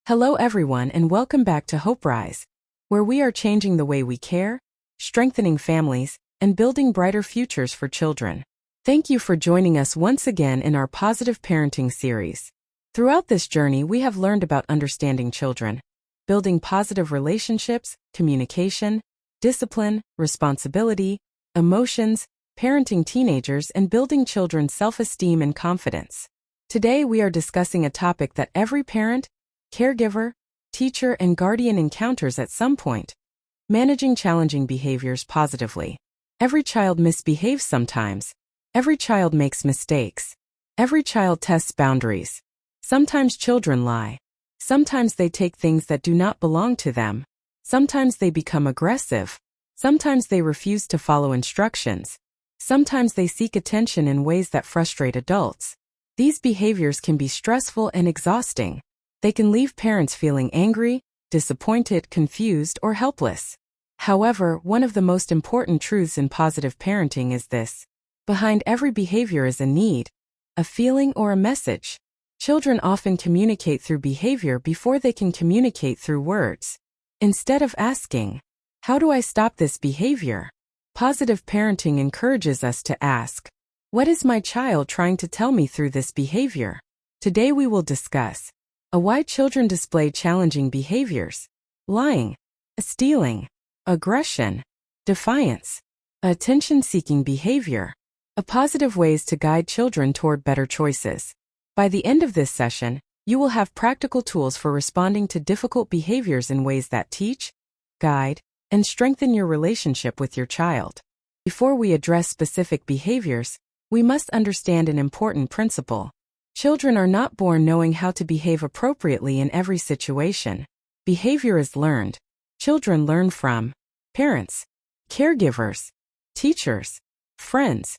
Hello everyone and welcome back to HopeRise, where we are changing the way we care, strengthening families, and building brighter futures for children. Thank you for joining us once again in our positive parenting series. Throughout this journey, we have learned about understanding children, building positive relationships, communication, discipline, responsibility, emotions, parenting teenagers, and building children's self-esteem and confidence. Today, we are discussing a topic that every parent, caregiver, teacher, and guardian encounters at some point: managing challenging behaviors positively. Every child misbehaves sometimes. Every child makes mistakes. Every child tests boundaries. Sometimes children lie. Sometimes they take things that do not belong to them. Sometimes they become aggressive. Sometimes they refuse to follow instructions. Sometimes they seek attention in ways that frustrate adults. These behaviors can be stressful and exhausting. They can leave parents feeling angry, disappointed, confused, or helpless. However, one of the most important truths in positive parenting is this: behind every behavior is a need, a feeling, or a message. Children often communicate through behavior before they can communicate through words. Instead of asking, "How do I stop this behavior?" positive parenting encourages us to ask, "What is my child trying to tell me through this behavior?" Today we will discuss why children display challenging behaviors: lying, stealing, aggression, defiance, attention-seeking behavior, positive ways to guide children toward better choices. By the end of this session, you will have practical tools for responding to difficult behaviors in ways that teach, guide, and strengthen your relationship with your child. Before we address specific behaviors, we must understand an important principle. Children are not born knowing how to behave appropriately in every situation. Behavior is learned. Children learn from parents, caregivers, teachers, friends,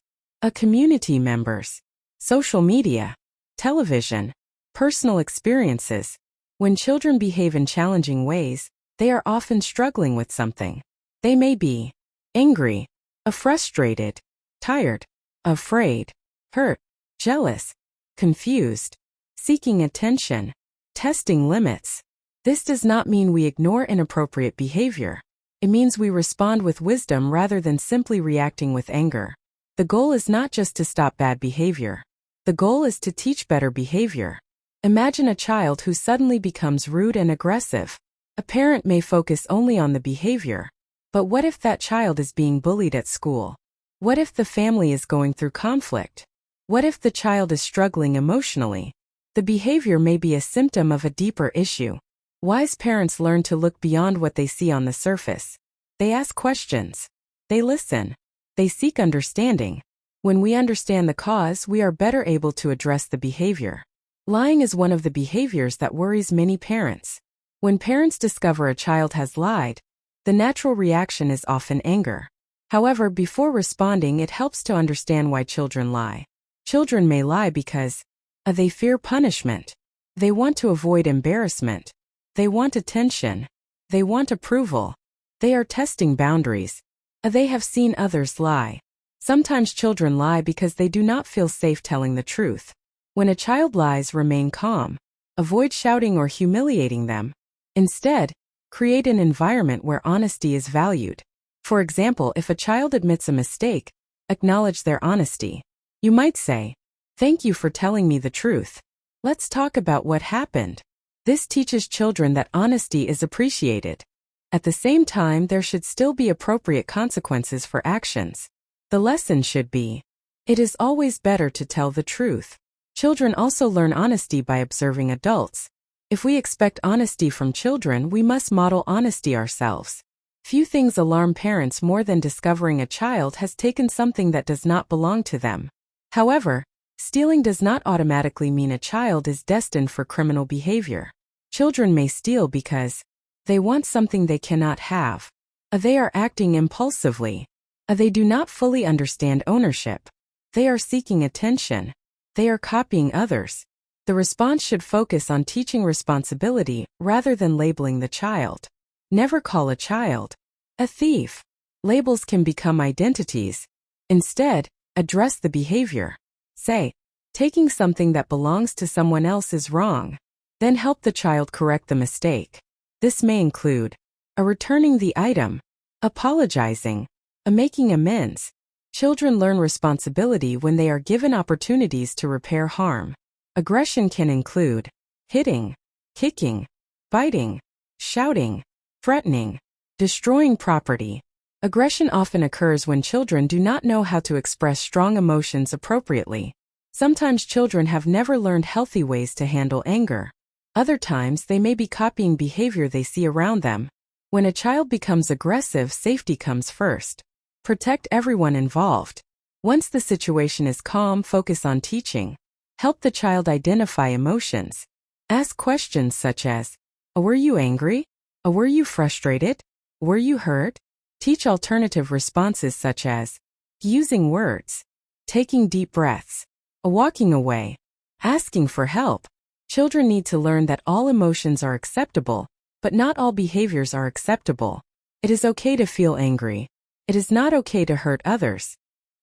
community members, social media, television, personal experiences. When children behave in challenging ways, they are often struggling with something. They may be angry, frustrated, tired, afraid, hurt, jealous, confused, seeking attention, testing limits. This does not mean we ignore inappropriate behavior. It means we respond with wisdom rather than simply reacting with anger. The goal is not just to stop bad behavior. The goal is to teach better behavior. Imagine a child who suddenly becomes rude and aggressive. A parent may focus only on the behavior. But what if that child is being bullied at school? What if the family is going through conflict? What if the child is struggling emotionally? The behavior may be a symptom of a deeper issue. Wise parents learn to look beyond what they see on the surface. They ask questions. They listen. They seek understanding. When we understand the cause, we are better able to address the behavior. Lying is one of the behaviors that worries many parents. When parents discover a child has lied, the natural reaction is often anger. However, before responding, it helps to understand why children lie. Children may lie because they fear punishment. They want to avoid embarrassment. They want attention. They want approval. They are testing boundaries. They have seen others lie. Sometimes children lie because they do not feel safe telling the truth. When a child lies, remain calm. Avoid shouting or humiliating them. Instead, create an environment where honesty is valued. For example, if a child admits a mistake, acknowledge their honesty. You might say, "Thank you for telling me the truth. Let's talk about what happened." This teaches children that honesty is appreciated. At the same time, there should still be appropriate consequences for actions. The lesson should be, it is always better to tell the truth. Children also learn honesty by observing adults. If we expect honesty from children, we must model honesty ourselves. Few things alarm parents more than discovering a child has taken something that does not belong to them. However, stealing does not automatically mean a child is destined for criminal behavior. Children may steal because they want something they cannot have. They are acting impulsively. They do not fully understand ownership. They are seeking attention. They are copying others. The response should focus on teaching responsibility rather than labeling the child. Never call a child a thief. Labels can become identities. Instead, address the behavior. Say, "Taking something that belongs to someone else is wrong." Then help the child correct the mistake. This may include a returning the item, apologizing, a making amends. Children learn responsibility when they are given opportunities to repair harm. Aggression can include hitting, kicking, biting, shouting, threatening, destroying property. Aggression often occurs when children do not know how to express strong emotions appropriately. Sometimes children have never learned healthy ways to handle anger. Other times they may be copying behavior they see around them. When a child becomes aggressive, safety comes first. Protect everyone involved. Once the situation is calm, focus on teaching. Help the child identify emotions. Ask questions such as, were you angry? Were you frustrated? Were you hurt? Teach alternative responses such as using words, taking deep breaths, walking away, asking for help. Children need to learn that all emotions are acceptable, but not all behaviors are acceptable. It is okay to feel angry. It is not okay to hurt others.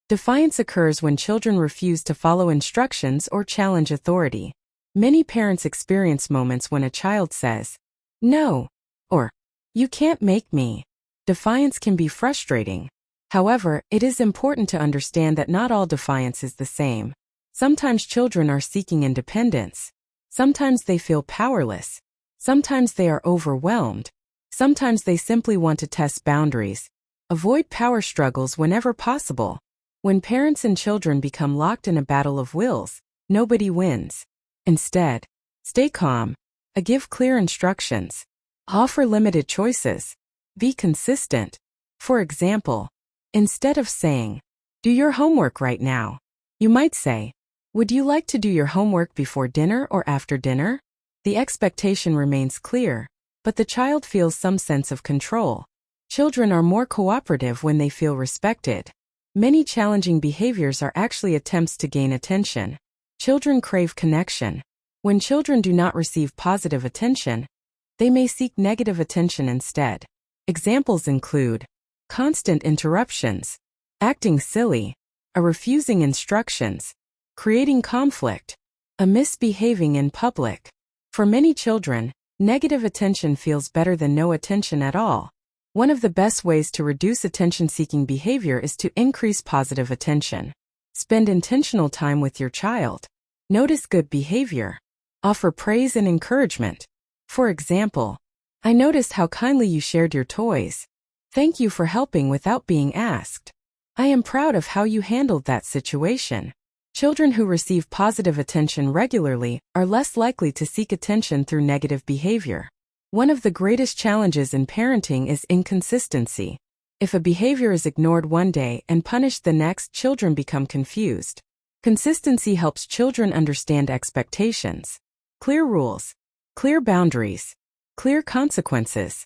Defiance occurs when children refuse to follow instructions or challenge authority. Many parents experience moments when a child says, "No," or "You can't make me." Defiance can be frustrating. However, it is important to understand that not all defiance is the same. Sometimes children are seeking independence. Sometimes they feel powerless. Sometimes they are overwhelmed. Sometimes they simply want to test boundaries. Avoid power struggles whenever possible. When parents and children become locked in a battle of wills, nobody wins. Instead, stay calm. Give clear instructions. Offer limited choices. Be consistent. For example, instead of saying, "Do your homework right now," you might say, "Would you like to do your homework before dinner or after dinner?" The expectation remains clear, but the child feels some sense of control. Children are more cooperative when they feel respected. Many challenging behaviors are actually attempts to gain attention. Children crave connection. When children do not receive positive attention, they may seek negative attention instead. Examples include constant interruptions, acting silly, refusing instructions, creating conflict, misbehaving in public. For many children, negative attention feels better than no attention at all. One of the best ways to reduce attention-seeking behavior is to increase positive attention. Spend intentional time with your child. Notice good behavior. Offer praise and encouragement. For example, "I noticed how kindly you shared your toys. Thank you for helping without being asked. I am proud of how you handled that situation." Children who receive positive attention regularly are less likely to seek attention through negative behavior. One of the greatest challenges in parenting is inconsistency. If a behavior is ignored one day and punished the next, children become confused. Consistency helps children understand expectations. Clear rules, clear boundaries, clear consequences.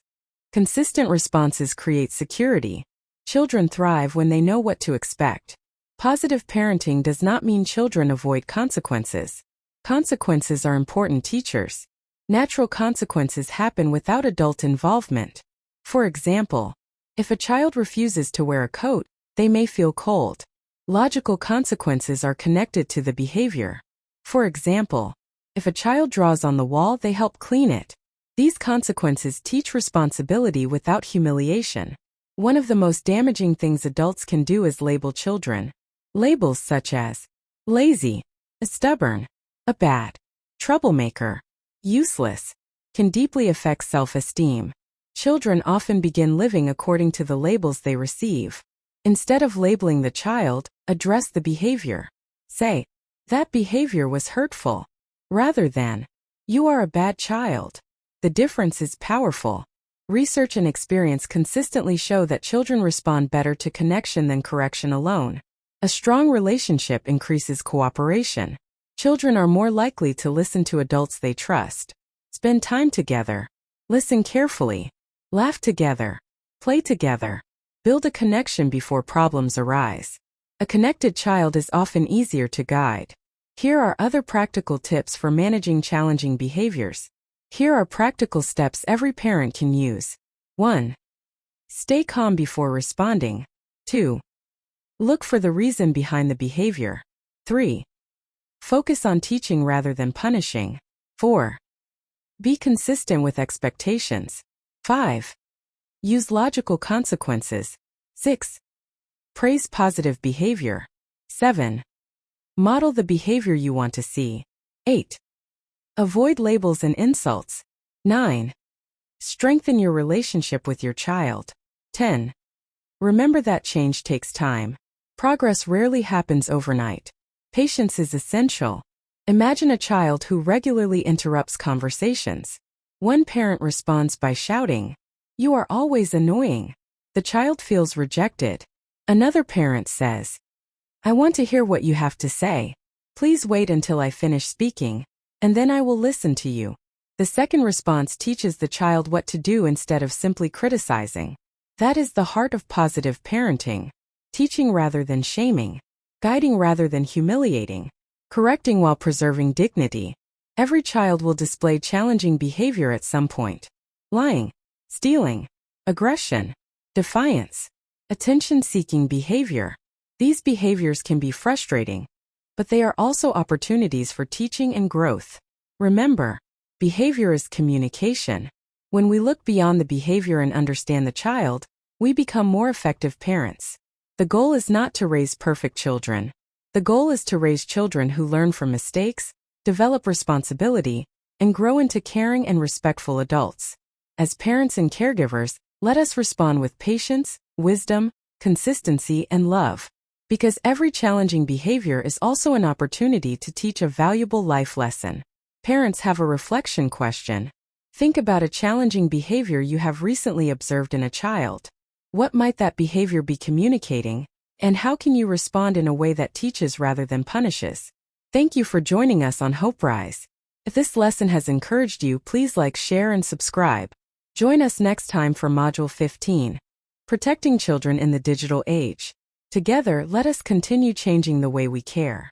Consistent responses create security. Children thrive when they know what to expect. Positive parenting does not mean children avoid consequences. Consequences are important teachers. Natural consequences happen without adult involvement. For example, if a child refuses to wear a coat, they may feel cold. Logical consequences are connected to the behavior. For example, if a child draws on the wall, they help clean it. These consequences teach responsibility without humiliation. One of the most damaging things adults can do is label children. Labels such as lazy, stubborn, a bad, troublemaker, useless, can deeply affect self-esteem. Children often begin living according to the labels they receive. Instead of labeling the child, address the behavior. Say, "That behavior was hurtful," rather than, "You are a bad child." The difference is powerful. Research and experience consistently show that children respond better to connection than correction alone. A strong relationship increases cooperation. Children are more likely to listen to adults they trust. Spend time together. Listen carefully. Laugh together. Play together. Build a connection before problems arise. A connected child is often easier to guide. Here are other practical tips for managing challenging behaviors. Here are practical steps every parent can use. 1. Stay calm before responding. 2. Look for the reason behind the behavior. 3. Focus on teaching rather than punishing. 4. Be consistent with expectations. 5. Use logical consequences. 6. Praise positive behavior. 7. Model the behavior you want to see. 8. Avoid labels and insults. 9. Strengthen your relationship with your child. 10. Remember that change takes time. Progress rarely happens overnight. Patience is essential. Imagine a child who regularly interrupts conversations. One parent responds by shouting, "You are always annoying." The child feels rejected. Another parent says, "I want to hear what you have to say. Please wait until I finish speaking, and then I will listen to you." The second response teaches the child what to do instead of simply criticizing. That is the heart of positive parenting. Teaching rather than shaming. Guiding rather than humiliating. Correcting while preserving dignity. Every child will display challenging behavior at some point. Lying, stealing, aggression, defiance, attention-seeking behavior. These behaviors can be frustrating, but they are also opportunities for teaching and growth. Remember, behavior is communication. When we look beyond the behavior and understand the child, we become more effective parents. The goal is not to raise perfect children. The goal is to raise children who learn from mistakes, develop responsibility, and grow into caring and respectful adults. As parents and caregivers, let us respond with patience, wisdom, consistency, and love. Because every challenging behavior is also an opportunity to teach a valuable life lesson. Parents have a reflection question. Think about a challenging behavior you have recently observed in a child. What might that behavior be communicating, and how can you respond in a way that teaches rather than punishes? Thank you for joining us on HopeRise. If this lesson has encouraged you, please like, share, and subscribe. Join us next time for Module 15, Protecting Children in the Digital Age. Together, let us continue changing the way we care.